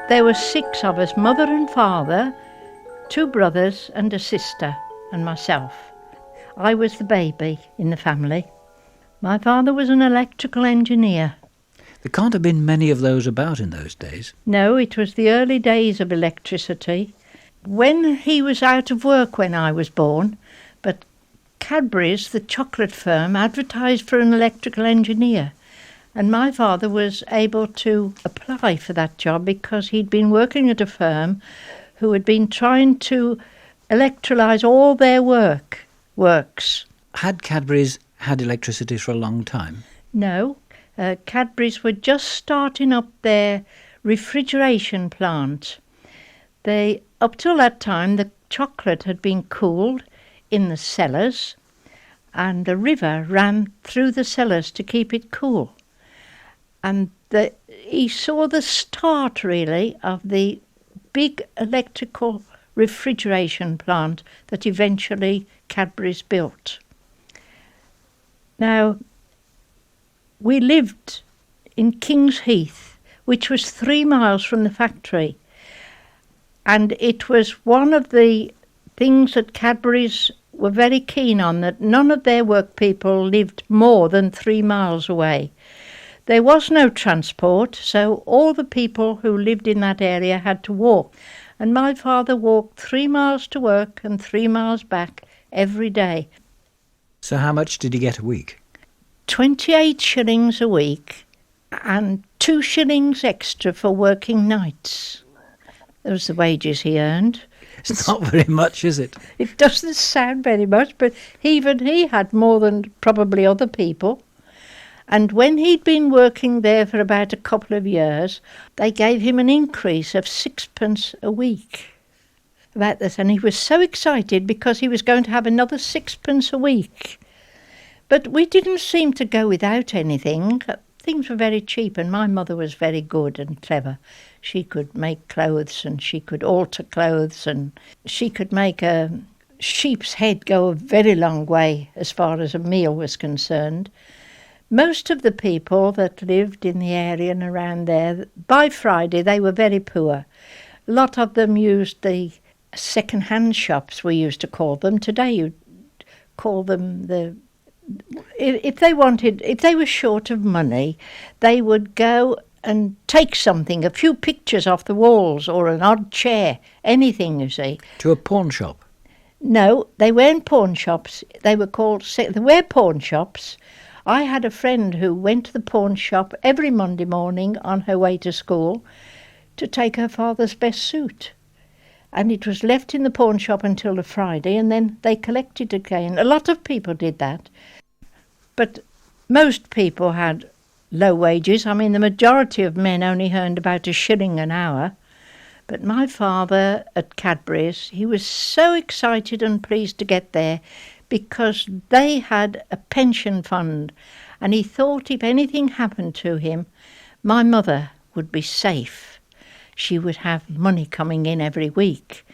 There were 6 of us, mother and father, 2 brothers and a sister, and myself. I was the baby in the family. My father was an electrical engineer. There can't have been many of those about in those days. No, it was the early days of electricity. When he was out of work when I was born, but Cadbury's, the chocolate firm, advertised for an electrical engineer. And my father was able to apply for that job because he'd been working at a firm who had been trying to electrolise all their works. Had Cadbury's had electricity for a long time? No, Cadbury's were just starting up their refrigeration plant. Up till that time, the chocolate had been cooled in the cellars, and the river ran through the cellars to keep it cool. And he saw the start, really, of the big electrical refrigeration plant that eventually Cadbury's built. Now, we lived in Kings Heath, which was 3 miles from the factory. And it was one of the things that Cadbury's were very keen on, that none of their work people lived more than 3 miles away. There was no transport, so all the people who lived in that area had to walk. And my father walked 3 miles to work and 3 miles back every day. So how much did he get a week? 28 shillings a week and 2 shillings extra for working nights. Those were the wages he earned. It's not very much, is it? It doesn't sound very much, but even he had more than probably other people. And when he'd been working there for about a couple of years, they gave him an increase of 6p a week about this. And he was so excited because he was going to have another 6p a week. But we didn't seem to go without anything. Things were very cheap, and my mother was very good and clever. She could make clothes, and she could alter clothes, and she could make a sheep's head go a very long way as far as a meal was concerned. Most of the people that lived in the area and around there, by Friday they were very poor. A lot of them used the second-hand shops, we used to call them. Today you'd call them if they were short of money, they would go and take something, a few pictures off the walls or an odd chair, anything, you see. To a pawn shop? No, they weren't pawn shops. They were pawn shops. I had a friend who went to the pawn shop every Monday morning on her way to school to take her father's best suit. And it was left in the pawn shop until the Friday, and then they collected it again. A lot of people did that. But most people had low wages. I mean, the majority of men only earned about 1 shilling an hour. But my father at Cadbury's, he was so excited and pleased to get there because they had a pension fund, and he thought if anything happened to him, my mother would be safe. She would have money coming in every week.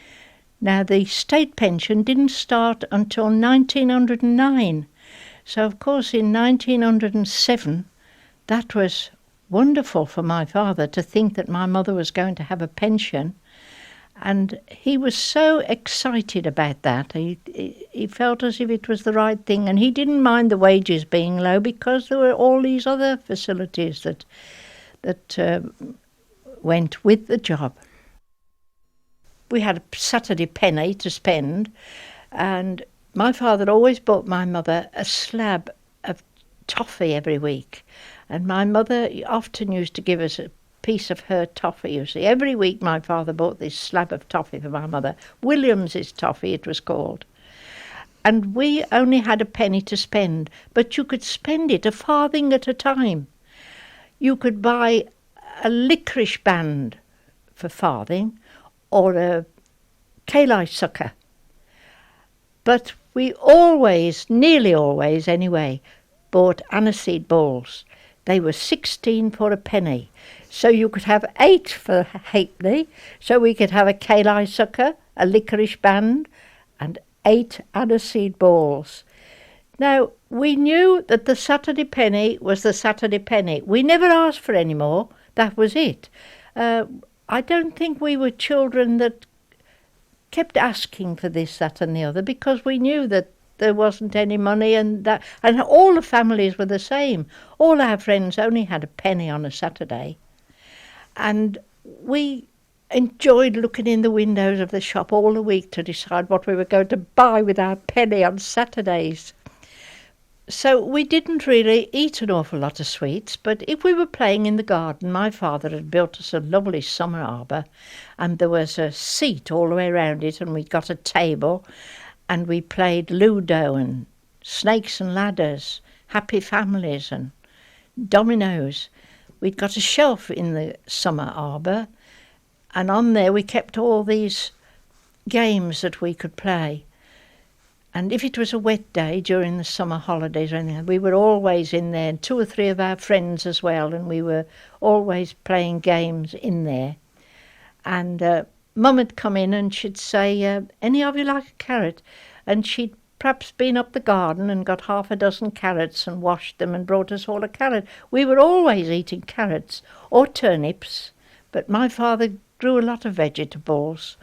Now, the state pension didn't start until 1909. So, of course, in 1907, that was wonderful for my father to think that my mother was going to have a pension. And he was so excited about that. He felt as if it was the right thing. And he didn't mind the wages being low because there were all these other facilities that went with the job. We had a Saturday penny to spend, and my father always bought my mother a slab of toffee every week. And my mother often used to give us a piece of her toffee, you see. Every week my father bought this slab of toffee for my mother. Williams's toffee, it was called. And we only had a penny to spend, but you could spend it a farthing at a time. You could buy a licorice band for farthing or a kale sucker. But we always, nearly always anyway, bought aniseed balls. They were 16 for a penny. So you could have 8 for halfpenny. So we could have a kale sucker, a licorice band, and 8 aniseed balls. Now, we knew that the Saturday penny was the Saturday penny. We never asked for any more. That was it. I don't think we were children that kept asking for this, that and the other, because we knew that there wasn't any money, and all the families were the same. All our friends only had a penny on a Saturday, and we enjoyed looking in the windows of the shop all the week to decide what we were going to buy with our penny on Saturdays. So we didn't really eat an awful lot of sweets, but if we were playing in the garden, my father had built us a lovely summer arbour, and there was a seat all the way around it, and we got a table, and we played Ludo and Snakes and Ladders, Happy Families and dominoes. We'd got a shelf in the summer arbour, and on there we kept all these games that we could play. And if it was a wet day during the summer holidays or anything, we were always in there, and 2 or 3 of our friends as well, and we were always playing games in there. And Mum would come in and she'd say, any of you like a carrot? And she'd perhaps been up the garden and got half a dozen carrots and washed them and brought us all a carrot. We were always eating carrots or turnips, but my father grew a lot of vegetables.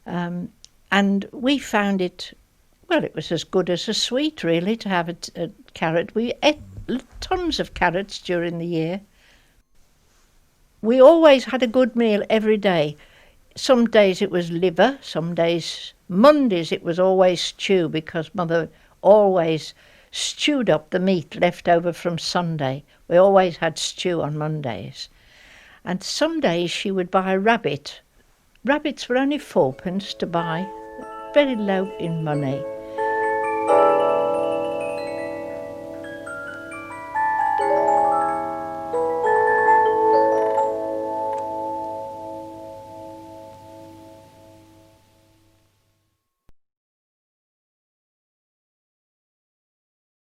And we found it, well, it was as good as a sweet, really, to have a carrot. We ate tons of carrots during the year. We always had a good meal every day. Some days it was liver, some days, Mondays it was always stew, because Mother always stewed up the meat left over from Sunday. We always had stew on Mondays. And some days she would buy a rabbit. Rabbits were only 4p to buy, very low in money.